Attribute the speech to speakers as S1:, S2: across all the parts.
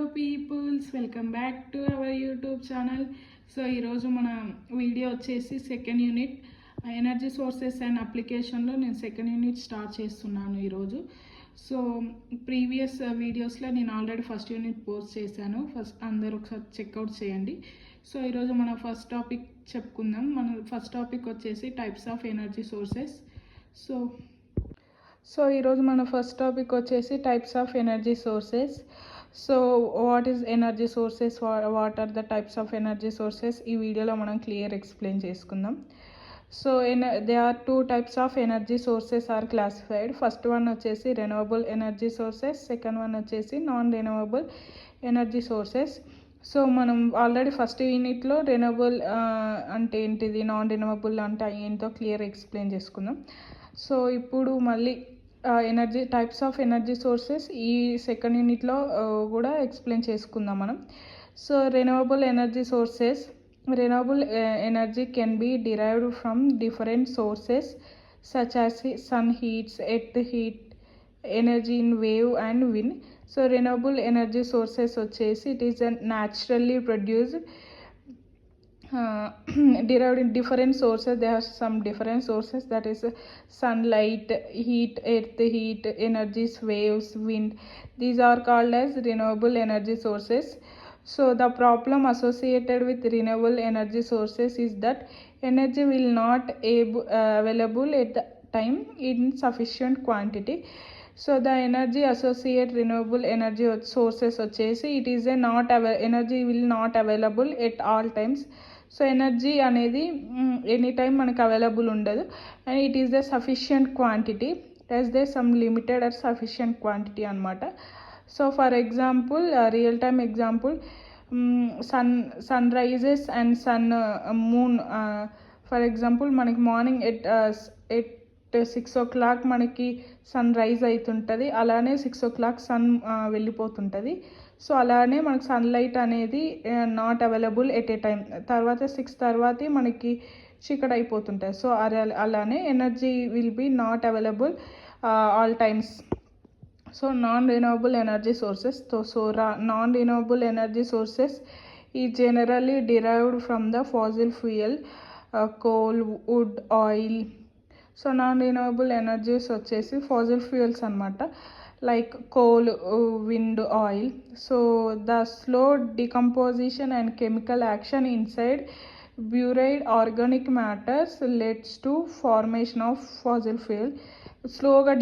S1: Hello peoples, welcome back to our YouTube channel. So ఈరోజు మన video వచ్చేసి second unit energy sources and అప్లికేషన్లో నేను సెకండ్ యూనిట్ స్టార్ట్ చేస్తున్నాను ఈరోజు. సో ప్రీవియస్ వీడియోస్లో నేను ఆల్రెడీ ఫస్ట్ యూనిట్ పోస్ట్ చేశాను. అందరూ ఒకసారి చెక్అవుట్ చేయండి. సో ఈరోజు మన ఫస్ట్ టాపిక్ చెప్పుకుందాం. మన ఫస్ట్ టాపిక్ వచ్చేసి types of energy sources. So ఈరోజు మన ఫస్ట్ టాపిక్ వచ్చేసి types of energy sources. So what is energy sources, what are the types of energy sources, ఈ వీడియోలో మనం క్లియర్ ఎక్స్ప్లెయిన్ చేసుకుందాం. So they are two types of energy sources are classified. First one వచ్చేసి renewable energy sources, second one వచ్చేసి non renewable energy sources. So మనం already first యూనిట్లో renewable అంటే ఏంటిది, నాన్ రెన్యూవబుల్ అంటే ఏంటో క్లియర్ ఎక్స్ప్లెయిన్ చేసుకుందాం. సో ఇప్పుడు మళ్ళీ energy types of energy sources ఈ సెకండ్ యూనిట్లో కూడా ఎక్స్ప్లెయిన్ చేసుకుందాం మనం. So renewable energy sources, renewable energy can be derived from different sources such as sun heats, earth heat, energy in wave and wind. So renewable energy sources వచ్చేసి it is a naturally produced derived in different sources. There are some different sources, that is sunlight, heat, earth heat, energies, waves, wind. These are called as renewable energy sources. So the problem associated with renewable energy sources is that energy will not available at the time in sufficient quantity. So the energy associated renewable energy sources వచ్చేసి it is a energy will not available at all times. So energy అనేది any time మనకు available ఉండదు, and it is the sufficient quantity, that's they some limited or sufficient quantity అనమాట. So for example, real time example, sun rises and moon. For example మనకి morning at 6 o'clock మనకి sun rise అవుతుంటుంది, అలానే 6 o'clock sun వెళ్ళిపోతుంటుంది. So అలానే మనకి sunlight అనేది not available at a time, తర్వాత 6 తర్వాత మనకి చీకటి అయిపోతుంటుంది. సో అలానే energy will be not available all times. So non-renewable energy sources. So non-renewable energy sources is generally derived from the fossil fuel, coal, wood, oil. So non-renewable energies వచ్చేసి fossil fuels అన్నమాట, like coal, wind, oil. So the slow decomposition and chemical action inside buried organic matters leads to formation of fossil fuel. స్లోగా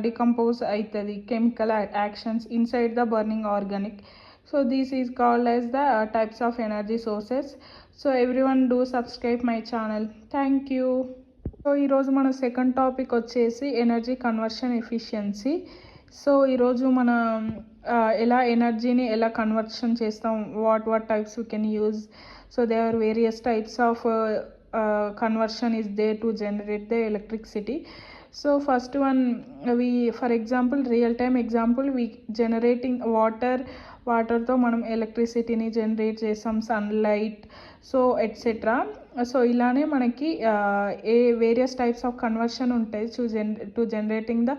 S1: decompose అవుతుంది chemical actions inside the burning organic. So this is called as the types of energy sources. So everyone do subscribe my channel. Thank you. So ఈరోజు మన second topic వచ్చేసి energy conversion efficiency. So ఈరోజు మనం ఎలా ఎనర్జీని ఎలా conversion చేస్తాం, what types we can use. So they are various types of conversion is they to generate the electricity. So first one, we for example real time example, we generating వాటర్తో మనం ఎలక్ట్రిసిటీని generate చేస్తాం, sunlight, so etcetera. So ఇలానే మనకి various types of conversion ఉంటాయి to generating the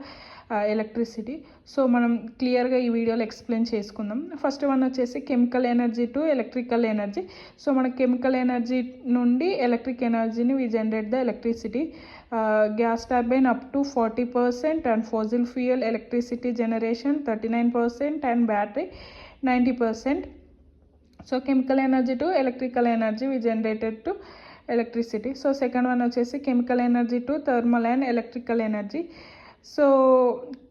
S1: electricity. So మనం క్లియర్గా ఈ వీడియోలో ఎక్స్ప్లెయిన్ చేసుకుందాం. ఫస్ట్ వన్ వచ్చేసి chemical energy to electrical energy. So మన కెమికల్ ఎనర్జీ నుండి ఎలక్ట్రిక్ ఎనర్జీని we generate the electricity. Gas turbine up to 40% and fossil fuel electricity generation 39% and battery 90%. So chemical energy to electrical energy we generated to electricity. So second one వచ్చేసి chemical energy to thermal and electrical energy. So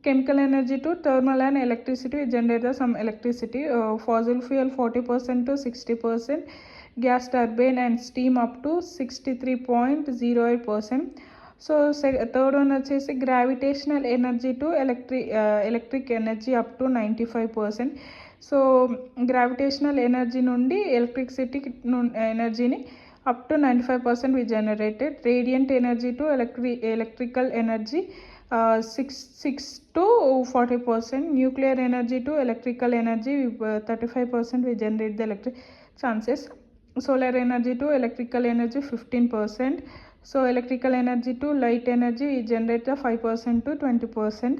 S1: chemical energy to thermal and electricity generate some electricity. Fossil fuel 40% to 60%, gas turbine and steam up to 63.08%. So third one వచ్చేసి gravitational energy to electric energy up to 95%. So gravitational energy నుండి electricity ఎనర్జీని up to 95% we generated. Radiant energy to electrical energy 6 to 40%. Nuclear energy to electrical energy 35% we generate the electric chances. Solar energy to electrical energy 15%. So electrical energy to light energy we generate the 5% to 20%.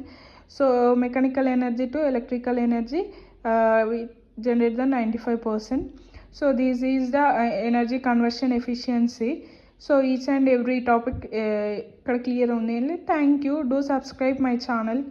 S1: So mechanical energy to electrical energy we generate the 95%. So this is the energy conversion efficiency. So each and every topic ఇక్కడ clear ఉంది. Thank you. Do subscribe my channel.